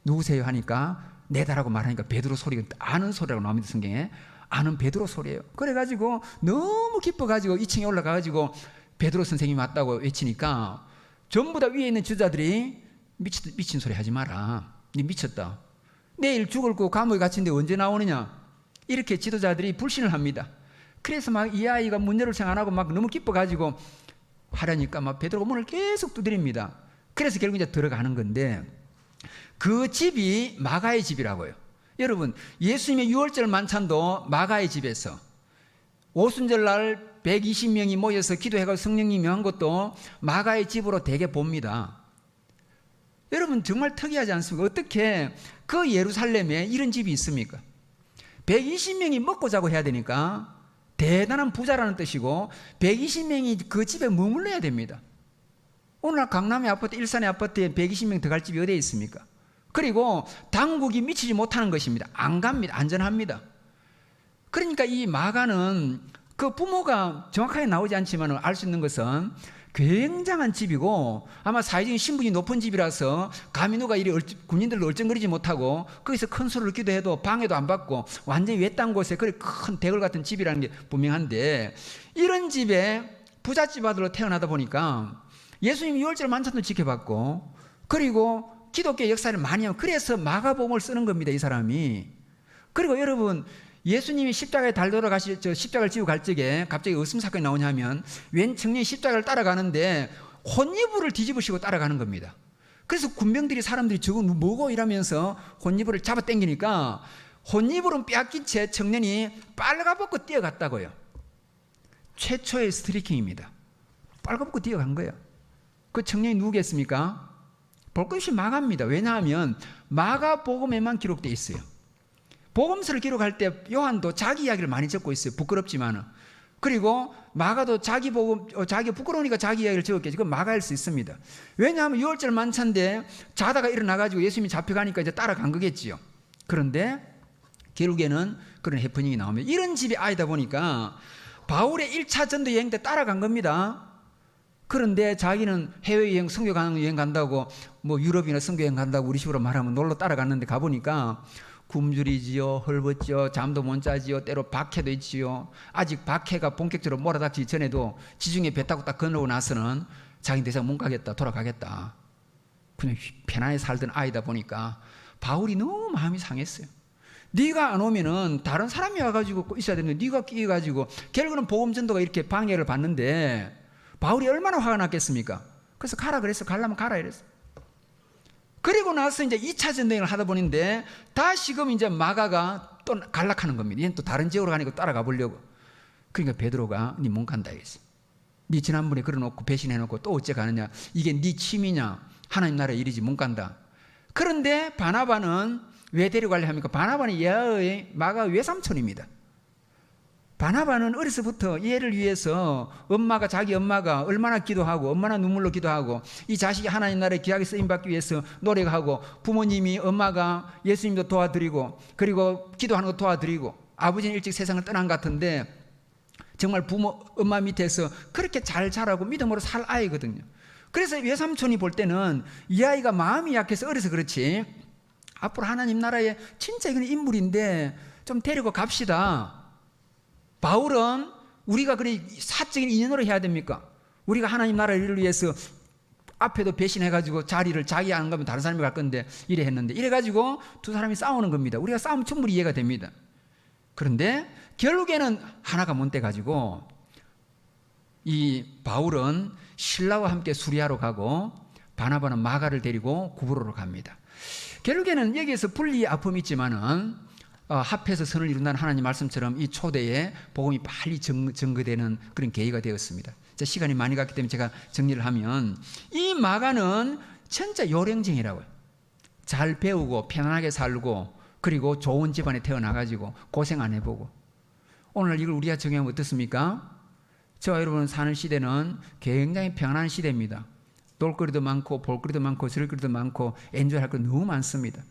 누구세요 하니까 내다라고 말하니까 베드로 소리가, 아는 소리라고 나옵니다. 성경에 아는 베드로 소리예요. 그래가지고 너무 기뻐가지고 2층에 올라가가지고 베드로 선생님이 왔다고 외치니까 전부 다 위에 있는 주자들이 미친 소리 하지 마라, 니 미쳤다, 내일 죽을 거 감옥에 갇힌데 언제 나오느냐, 이렇게 지도자들이 불신을 합니다. 그래서 막 이 아이가 문 열을 생각 안 하고 막 너무 기뻐가지고 하려니까 막 베드로가 문을 계속 두드립니다. 그래서 결국 이제 들어가는 건데 그 집이 마가의 집이라고요. 여러분 예수님의 유월절 만찬도 마가의 집에서, 오순절날 120명이 모여서 기도해가지고 성령님이 한 것도 마가의 집으로 대개 봅니다. 여러분 정말 특이하지 않습니까? 어떻게 그 예루살렘에 이런 집이 있습니까? 120명이 먹고 자고 해야 되니까 대단한 부자라는 뜻이고 120명이 그 집에 머물러야 됩니다. 오늘날 강남의 아파트, 일산의 아파트에 120명 들어갈 집이 어디에 있습니까? 그리고 당국이 미치지 못하는 것입니다. 안 갑니다. 안전합니다. 그러니까 이 마가는 그 부모가 정확하게 나오지 않지만 알 수 있는 것은 굉장한 집이고 아마 사회적인 신분이 높은 집이라서 감히 누가 이리 군인들로 얼쩡거리지 못하고 거기서 큰 소리를 기도해도 방해도 안 받고 완전히 외딴 곳에 그렇게 큰 대궐 같은 집이라는 게 분명한데, 이런 집에 부잣집 아들로 태어나다 보니까 예수님 유월절 만찬도 지켜봤고 그리고 기독교 역사를 많이 하고 그래서 마가복음을 쓰는 겁니다, 이 사람이. 그리고 여러분 예수님이 십자가에 십자가를 지고 갈 적에 갑자기 어떤 사건이 나오냐 하면 웬 청년이 십자가를 따라가는데 혼이불을 뒤집으시고 따라가는 겁니다. 그래서 군병들이 사람들이 저거 뭐고 이러면서 혼이불을 잡아 당기니까 혼이불은 빼앗긴 채 청년이 빨가벗고 뛰어갔다고요. 최초의 스트리킹입니다. 빨가벗고 뛰어간 거예요. 그 청년이 누구겠습니까? 볼 것이 마가입니다. 왜냐하면 마가복음에만 기록되어 있어요. 복음서를 기록할 때 요한도 자기 이야기를 많이 적고 있어요. 부끄럽지만은. 그리고 마가도 자기 부끄러우니까 자기 이야기를 적었겠지. 그건 마가일 수 있습니다. 왜냐하면 유월절 만찬인데 자다가 일어나가지고 예수님이 잡혀가니까 이제 따라간 거겠지요. 그런데 결국에는 그런 해프닝이 나오면 이런 집이 아니다 보니까 바울의 1차 전도 여행 때 따라간 겁니다. 그런데 자기는 해외여행, 선교여행 간다고 뭐 유럽이나 선교여행 간다고 우리 식으로 말하면 놀러 따라갔는데 가보니까 굶주리지요, 헐벗지요, 잠도 못 자지요, 때로 박해도 있지요. 아직 박해가 본격적으로 몰아닥치기 전에도 지중해 배 타고 딱 건너고 나서는 자기 더 이상 못 가겠다, 돌아가겠다. 그냥 편안히 살던 아이다 보니까 바울이 너무 마음이 상했어요. 네가 안 오면은 다른 사람이 와가지고 있어야 되는데 네가 끼어가지고 결국은 복음 전도가 이렇게 방해를 받는데 바울이 얼마나 화가 났겠습니까? 그래서 가라 그랬어. 가려면 가라 이랬어. 그리고 나서 이제 2차 전쟁을 하다 보는데 다시금 이제 마가가 또 갈락하는 겁니다. 얘는 또 다른 지역으로 가니까 따라가 보려고. 그러니까 베드로가 니 못 간다 이랬어. 니 지난번에 그래놓고 배신해놓고 또 어째 가느냐. 이게 니 취미냐. 하나님 나라의 일이지 못 간다. 그런데 바나바는 왜 데려가려 합니까? 바나바는 야의 마가 외삼촌입니다. 바나바는 어려서부터 얘를 위해서 자기 엄마가 얼마나 기도하고 얼마나 눈물로 기도하고 이 자식이 하나님 나라에 귀하게 쓰임받기 위해서 노력하고 부모님이 엄마가 예수님도 도와드리고 그리고 기도하는 거 도와드리고 아버지는 일찍 세상을 떠난 것 같은데 정말 엄마 밑에서 그렇게 잘 자라고 믿음으로 살 아이거든요. 그래서 외삼촌이 볼 때는 이 아이가 마음이 약해서 어려서 그렇지 앞으로 하나님 나라에 진짜 이건 인물인데 좀 데리고 갑시다. 바울은 우리가 그래 사적인 인연으로 해야 됩니까? 우리가 하나님 나라를 위해서 앞에도 배신해가지고 자리를 자기 안 가면 다른 사람이 갈 건데 이래 했는데 이래가지고 두 사람이 싸우는 겁니다. 우리가 싸우면 충분히 이해가 됩니다. 그런데 결국에는 하나가 못 돼가지고 이 바울은 신라와 함께 수리하러 가고 바나바는 마가를 데리고 구브로로 갑니다. 결국에는 여기에서 분리의 아픔이 있지만은 합해서 선을 이룬다는 하나님 말씀처럼 이 초대에 복음이 빨리 증거되는 그런 계기가 되었습니다. 시간이 많이 갔기 때문에 제가 정리를 하면 이 마가는 진짜 요령쟁이라고요. 잘 배우고 편안하게 살고 그리고 좋은 집안에 태어나가지고 고생 안 해보고 오늘 이걸 우리가 정의하면 어떻습니까? 저와 여러분 사는 시대는 굉장히 평안한 시대입니다. 놀거리도 많고 볼거리도 많고 저럴거리도 많고 엔조이할 거 너무 많습니다.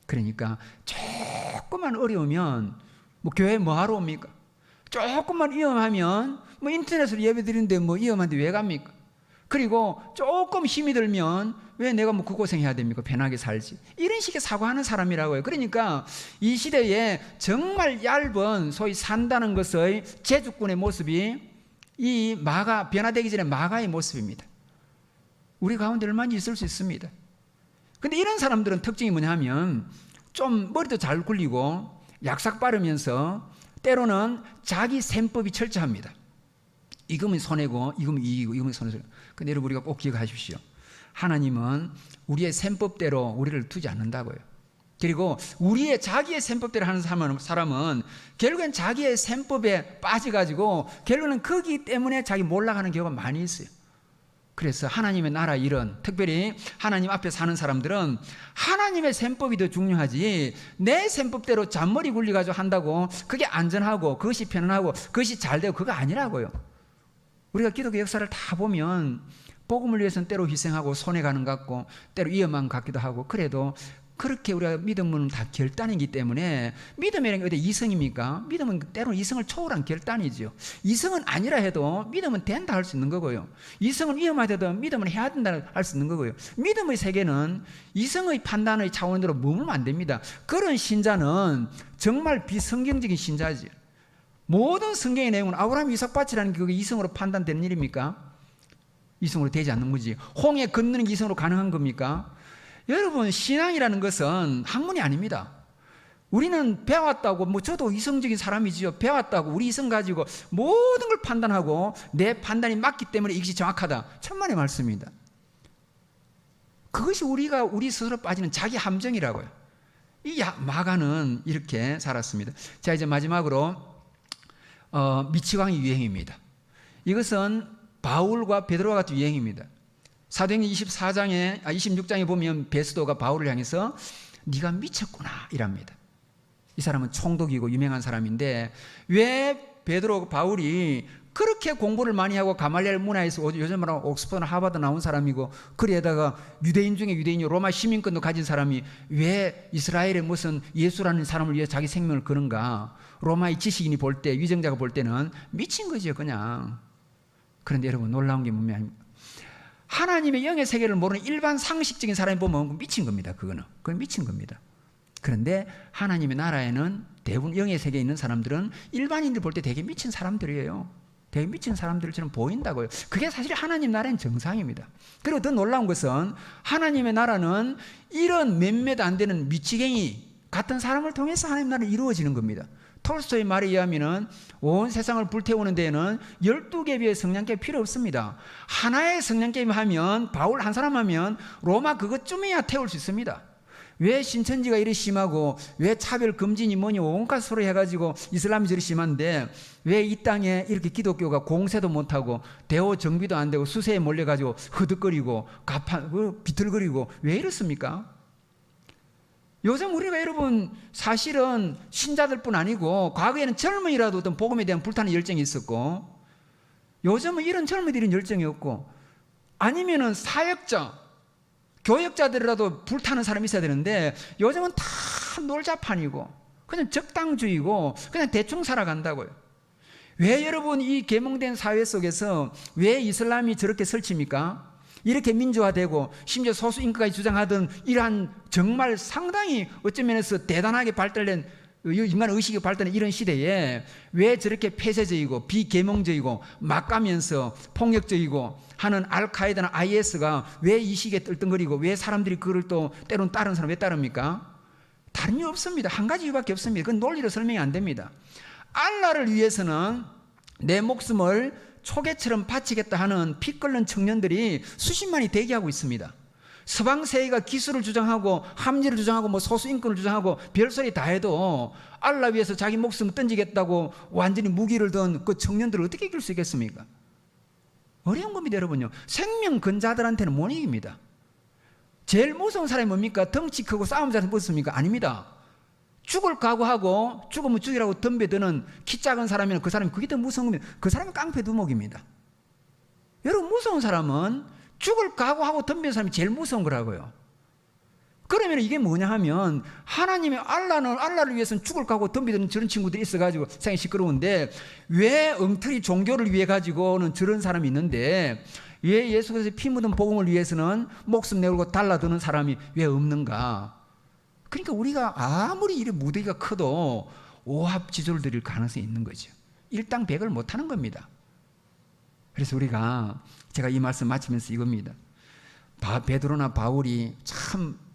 그러니까 조금만 어려우면 뭐 교회 뭐하러 옵니까? 조금만 위험하면 뭐 인터넷으로 예배 드리는데 뭐 위험한데 왜 갑니까? 그리고 조금 힘이 들면 왜 내가 뭐 그 고생해야 됩니까? 편하게 살지. 이런 식의 사고하는 사람이라고요. 그러니까 이 시대에 정말 얇은 소위 산다는 것의 제주꾼의 모습이 이 마가 변화되기 전에 마가의 모습입니다. 우리 가운데 얼마나 있을 수 있습니다. 근데 이런 사람들은 특징이 뭐냐 하면 좀 머리도 잘 굴리고 약삭 빠르면서 때로는 자기 셈법이 철저합니다. 이거면 손해고 이거면 이익이고 이거면 손해고. 근데 여러분 우리가 꼭 기억하십시오. 하나님은 우리의 셈법대로 우리를 두지 않는다고요. 그리고 우리의 자기의 셈법대로 하는 사람은 결국엔 자기의 셈법에 빠져가지고 결국은 거기 때문에 자기 몰락하는 경우가 많이 있어요. 그래서 하나님의 나라 일은 특별히 하나님 앞에 사는 사람들은 하나님의 셈법이 더 중요하지 내 셈법대로 잔머리 굴려가지고 한다고 그게 안전하고 그것이 편안하고 그것이 잘되고 그거 아니라고요. 우리가 기독교 역사를 다 보면 복음을 위해서는 때로 희생하고 손해가는 것 같고 때로 위험한 것 같기도 하고 그래도 그렇게 우리가 믿음은 다 결단이기 때문에 믿음이라는 게 어디 이성입니까? 믿음은 때로는 이성을 초월한 결단이죠. 이성은 아니라 해도 믿음은 된다 할 수 있는 거고요. 이성은 위험하더라도 믿음은 해야 된다 할 수 있는 거고요. 믿음의 세계는 이성의 판단의 차원으로 머물면 안 됩니다. 그런 신자는 정말 비성경적인 신자지. 모든 성경의 내용은 아브라함 이삭 밭이라는 게 그게 이성으로 판단되는 일입니까? 이성으로 되지 않는 거지. 홍해 건너는 게 이성으로 가능한 겁니까? 여러분 신앙이라는 것은 학문이 아닙니다. 우리는 배웠다고 뭐 저도 이성적인 사람이지요. 배웠다고 우리 이성 가지고 모든 걸 판단하고 내 판단이 맞기 때문에 이것이 정확하다. 천만의 말씀입니다. 그것이 우리 스스로 빠지는 자기 함정이라고요. 이 마가는 이렇게 살았습니다. 자 이제 마지막으로 미치광이 유행입니다. 이것은 바울과 베드로와 같은 유행입니다. 사도행전 26장에 보면 베스도가 바울을 향해서 네가 미쳤구나 이랍니다. 이 사람은 총독이고 유명한 사람인데 왜 베드로 바울이 그렇게 공부를 많이 하고 가말리엘 문화에서 요즘 말하면 옥스퍼드나 하버드 나온 사람이고 그래다가 유대인 중에 유대인이 로마 시민권도 가진 사람이 왜 이스라엘의 무슨 예수라는 사람을 위해 자기 생명을 거는가? 로마의 지식인이 볼 때 위정자가 볼 때는 미친 거죠 그냥. 그런데 여러분 놀라운 게 뭐냐면 하나님의 영의 세계를 모르는 일반 상식적인 사람이 보면 미친 겁니다. 그건 미친 겁니다. 그런데 하나님의 나라에는 대부분 영의 세계에 있는 사람들은 일반인들 볼 때 되게 미친 사람들이에요. 되게 미친 사람들처럼 보인다고요. 그게 사실 하나님 나라의 정상입니다. 그리고 더 놀라운 것은 하나님의 나라는 이런 몇몇 안 되는 미치갱이 같은 사람을 통해서 하나님 나라가 이루어지는 겁니다. 톨스토이 말에 의하면 온 세상을 불태우는 데에는 12개의 성냥개 필요 없습니다. 하나의 성냥개 하면 바울 한 사람 하면 로마 그것쯤이야 태울 수 있습니다. 왜 신천지가 이리 심하고 왜 차별 금지니 뭐니 온갖 소리 해가지고 이슬람이 저리 심한데 왜 이 땅에 이렇게 기독교가 공세도 못하고 대호 정비도 안 되고 수세에 몰려가지고 흐득거리고 비틀거리고 왜 이렇습니까? 요즘 우리가 여러분 사실은 신자들뿐 아니고 과거에는 젊은이라도 어떤 복음에 대한 불타는 열정이 있었고 요즘은 이런 젊은이들은 열정이 없고 아니면은 사역자 교역자들이라도 불타는 사람이 있어야 되는데 요즘은 다 놀자판이고 그냥 적당주의고 그냥 대충 살아간다고요. 왜 여러분 이 계몽된 사회 속에서 왜 이슬람이 저렇게 설칩니까? 이렇게 민주화되고 심지어 소수 인권까지 주장하던 이러한 정말 상당히 어떤 면에서 대단하게 발달된 인간 의식이 발달된 이런 시대에 왜 저렇게 폐쇄적이고 비계몽적이고 막 가면서 폭력적이고 하는 알카에다나 IS가 왜 이 시기에 떨뜬거리고 왜 사람들이 그걸 또 때론 다른 사람 왜 따릅니까? 다른 이유 없습니다. 한 가지 이유밖에 없습니다. 그건 논리로 설명이 안 됩니다. 알라를 위해서는 내 목숨을 초계처럼 바치겠다 하는 피 끓는 청년들이 수십만이 대기하고 있습니다. 서방 세계가 기술을 주장하고 합리를 주장하고 뭐 소수 인권을 주장하고 별소리 다 해도 알라 위해서 자기 목숨 던지겠다고 완전히 무기를 든 그 청년들을 어떻게 이길 수 있겠습니까? 어려운 겁니다, 여러분요. 생명 건자들한테는 못 이깁니다. 제일 무서운 사람이 뭡니까? 덩치 크고 싸움 잘하는 무섭습니까? 아닙니다. 죽을 각오하고 죽으면 죽이라고 덤벼드는 키 작은 사람이면 그 사람이 그게 더 무서운 겁니다. 그 사람이 깡패 두목입니다. 여러분, 무서운 사람은 죽을 각오하고 덤비는 사람이 제일 무서운 거라고요. 그러면 이게 뭐냐 하면 하나님의 알라를 위해서는 죽을 각오하고 덤비는 저런 친구들이 있어가지고 세상이 시끄러운데 왜 엉터리 종교를 위해 가지고는 저런 사람이 있는데 왜 예수께서 피 묻은 복음을 위해서는 목숨 내걸고 달라드는 사람이 왜 없는가? 그러니까 우리가 아무리 이래 무대가 커도 오합지졸 드릴 가능성이 있는 거죠. 일당백을 못하는 겁니다. 그래서 우리가 제가 이 말씀 마치면서 이겁니다. 베드로나 바울이 참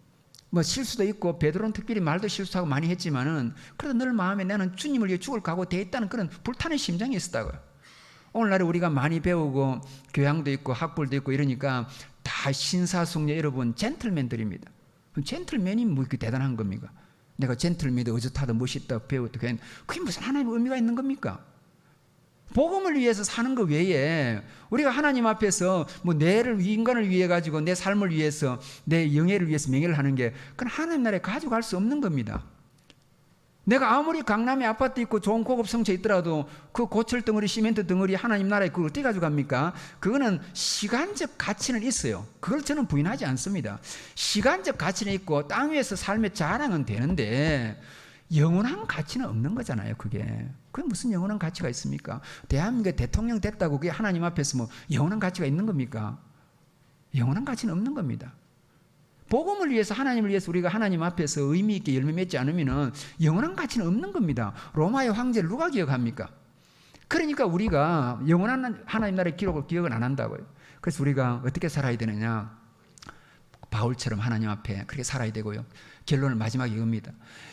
뭐 실수도 있고 베드로는 특별히 말도 실수하고 많이 했지만은 그래도 늘 마음에 나는 주님을 위해 죽을 각오 돼 있다는 그런 불타는 심정이 있었다고요. 오늘날에 우리가 많이 배우고 교양도 있고 학벌도 있고 이러니까 다 신사숙녀 여러분 젠틀맨들입니다. 젠틀맨이 뭐 이렇게 대단한 겁니까? 내가 젠틀맨도 어젓하다 멋있다 배웠다 그게 무슨 하나님의 의미가 있는 겁니까? 복음을 위해서 사는 것 외에 우리가 하나님 앞에서 뭐 인간을 위해 가지고 내 삶을 위해서 내 영예를 위해서 명예를 하는 게 그건 하나님 나라에 가져갈 수 없는 겁니다. 내가 아무리 강남에 아파트 있고 좋은 고급 성체 있더라도 그 고철 덩어리 시멘트 덩어리 하나님 나라에 그걸 어떻게 가져갑니까? 그거는 시간적 가치는 있어요. 그걸 저는 부인하지 않습니다. 시간적 가치는 있고 땅 위에서 삶의 자랑은 되는데 영원한 가치는 없는 거잖아요. 그게 무슨 영원한 가치가 있습니까? 대한민국 대통령 됐다고 그게 하나님 앞에서 뭐 영원한 가치가 있는 겁니까? 영원한 가치는 없는 겁니다. 복음을 위해서 하나님을 위해서 우리가 하나님 앞에서 의미 있게 열매 맺지 않으면 영원한 가치는 없는 겁니다. 로마의 황제를 누가 기억합니까? 그러니까 우리가 영원한 하나님 나라의 기억을 안 한다고요. 그래서 우리가 어떻게 살아야 되느냐? 바울처럼 하나님 앞에 그렇게 살아야 되고요. 결론을 마지막에 이겁니다.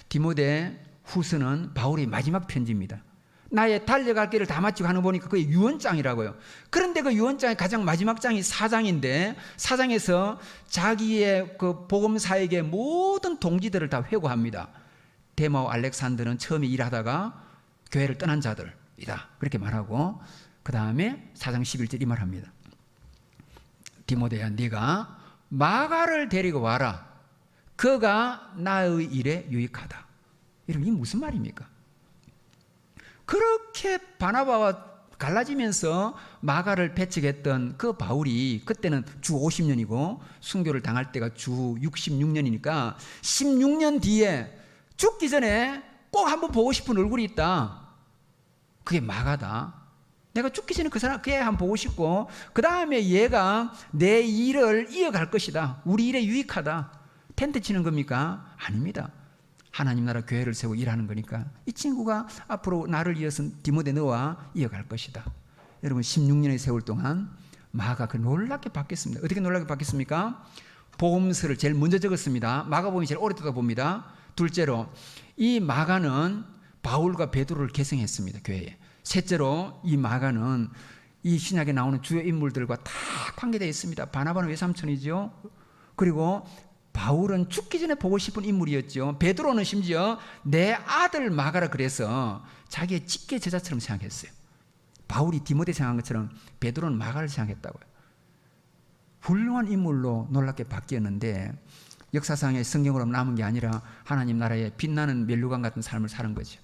디모데 후서는 바울의 마지막 편지입니다. 나의 달려갈 길을 다 마치고 하는 거 보니까 그게 유언장이라고요. 그런데 그 유언장의 가장 마지막 장이 4장인데 4장에서 자기의 그 복음사에게 모든 동지들을 다 회고합니다. 데마오 알렉산더는 처음에 일하다가 교회를 떠난 자들이다. 그렇게 말하고 그 다음에 4장 11절 이 말합니다. 디모데야 네가 마가를 데리고 와라. 그가 나의 일에 유익하다. 이게 무슨 말입니까? 그렇게 바나바와 갈라지면서 마가를 배척했던 그 바울이 그때는 주 50년이고 순교를 당할 때가 주 66년이니까 16년 뒤에 죽기 전에 꼭 한번 보고 싶은 얼굴이 있다. 그게 마가다. 내가 죽기 전에 걔 한번 보고 싶고 그 다음에 얘가 내 일을 이어갈 것이다. 우리 일에 유익하다. 텐트 치는 겁니까? 아닙니다. 하나님 나라 교회를 세우고 일하는 거니까 이 친구가 앞으로 나를 이어서 디모데 너와 이어갈 것이다. 여러분 16년의 세월 동안 마가 그 놀랍게 바뀌었습니다. 어떻게 놀랍게 바뀌었습니까? 복음서를 제일 먼저 적었습니다. 마가복음이 제일 오래 봅니다. 둘째로 이 마가는 바울과 베드로를 계승했습니다. 교회에. 셋째로 이 마가는 이 신약에 나오는 주요 인물들과 다 관계되어 있습니다. 바나바는 외삼촌이죠. 그리고 바울은 죽기 전에 보고 싶은 인물이었죠. 베드로는 심지어 내 아들 마가라 그래서 자기의 직계 제자처럼 생각했어요. 바울이 디모데 생각한 것처럼 베드로는 마가를 생각했다고요. 훌륭한 인물로 놀랍게 바뀌었는데 역사상의 성경으로 남은 게 아니라 하나님 나라의 빛나는 멜루관 같은 삶을 사는 거죠.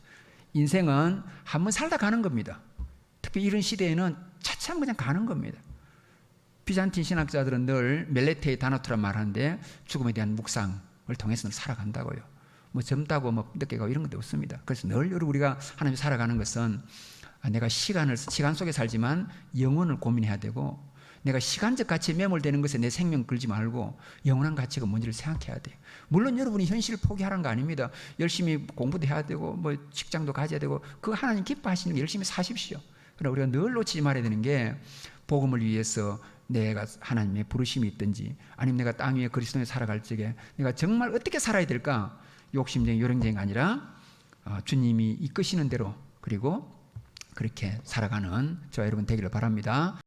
인생은 한번 살다 가는 겁니다. 특히 이런 시대에는 차참 그냥 가는 겁니다. 비잔틴 신학자들은 늘 멜레테이 다나투란 말하는데 죽음에 대한 묵상을 통해서 늘 살아간다고요. 뭐 젊다고 뭐 늦게 가고 이런 것도 없습니다. 그래서 늘 우리가 하나님 살아가는 것은 내가 시간 속에 살지만 영혼을 고민해야 되고 내가 시간적 가치에 매몰되는 것에 내 생명 걸지 말고 영원한 가치가 뭔지를 생각해야 돼요. 물론 여러분이 현실을 포기하라는 거 아닙니다. 열심히 공부도 해야 되고 뭐 직장도 가져야 되고 그 하나님 기뻐하시는 거 열심히 사십시오. 그러나 우리가 늘 놓치지 말아야 되는 게 복음을 위해서 내가 하나님의 부르심이 있든지 아니면 내가 땅 위에 그리스도에 살아갈 적에 내가 정말 어떻게 살아야 될까? 욕심쟁이 요령쟁이가 아니라 주님이 이끄시는 대로 그리고 그렇게 살아가는 저와 여러분 되기를 바랍니다.